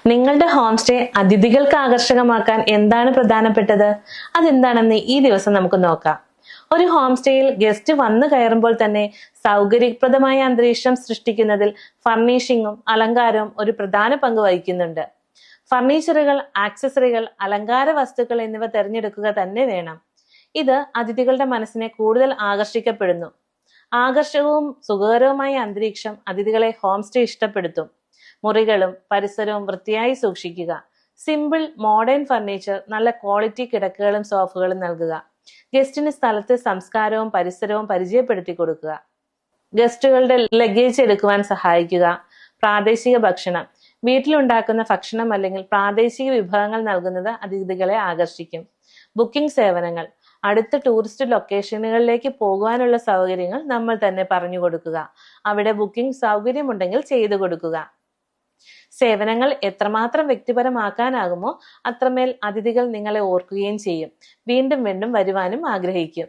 നിങ്ങളുടെ home stay അതിഥികൾക്ക് ആകർഷകമാക്കാൻ എന്താണ് പ്രധാനപ്പെട്ടത്? അതെന്താണെന്ന് ഈ ദിവസം നമുക്ക് നോക്കാം. ഒരു ഹോം സ്റ്റേയിൽ ഗസ്റ്റ് വന്നു കയറുമ്പോൾ തന്നെ സൗകര്യപ്രദമായ അന്തരീക്ഷം സൃഷ്ടിക്കുന്നതിൽ ഫർണിഷിങ്ങും അലങ്കാരവും ഒരു പ്രധാന പങ്ക് വഹിക്കുന്നുണ്ട്. ഫർണിച്ചറുകൾ, ആക്സസറികൾ, അലങ്കാര വസ്തുക്കൾ എന്നിവ തിരഞ്ഞെടുക്കുക തന്നെ വേണം. ഇത് അതിഥികളുടെ മനസ്സിനെ കൂടുതൽ ആകർഷിക്കപ്പെടുന്നു. ആകർഷകവും സുഖകരവുമായ അന്തരീക്ഷം അതിഥികളെ ഹോം സ്റ്റേ ഇഷ്ടപ്പെടുത്തും. മുറികളും പരിസരവും വൃത്തിയായി സൂക്ഷിക്കുക. സിമ്പിൾ മോഡേൺ ഫർണിച്ചർ, നല്ല ക്വാളിറ്റി കിടക്കകളും സോഫകളും നൽകുക. ഗസ്റ്റിന് സ്ഥലത്തെ സംസ്കാരവും പരിസരവും പരിചയപ്പെടുത്തി കൊടുക്കുക. ഗസ്റ്റുകളുടെ ലഗേജ് എടുക്കുവാൻ സഹായിക്കുക. പ്രാദേശിക ഭക്ഷണം, വീട്ടിലുണ്ടാക്കുന്ന ഭക്ഷണം അല്ലെങ്കിൽ പ്രാദേശിക വിഭവങ്ങൾ നൽകുന്നത് അതിഥികളെ ആകർഷിക്കും. ബുക്കിംഗ് സേവനങ്ങൾ, അടുത്ത ടൂറിസ്റ്റ് ലൊക്കേഷനുകളിലേക്ക് പോകുവാനുള്ള സൗകര്യങ്ങൾ നമ്മൾ തന്നെ പറഞ്ഞു കൊടുക്കുക. അവിടെ ബുക്കിംഗ് സൗകര്യമുണ്ടെങ്കിൽ ചെയ്തു കൊടുക്കുക. സേവനങ്ങൾ എത്രമാത്രം വ്യക്തിപരമാക്കാനാകുമോ അത്രമേൽ അതിഥികൾ നിങ്ങളെ ഓർക്കുകയും ചെയ്യും. വീണ്ടും വീണ്ടും വരുവാനും ആഗ്രഹിക്കും.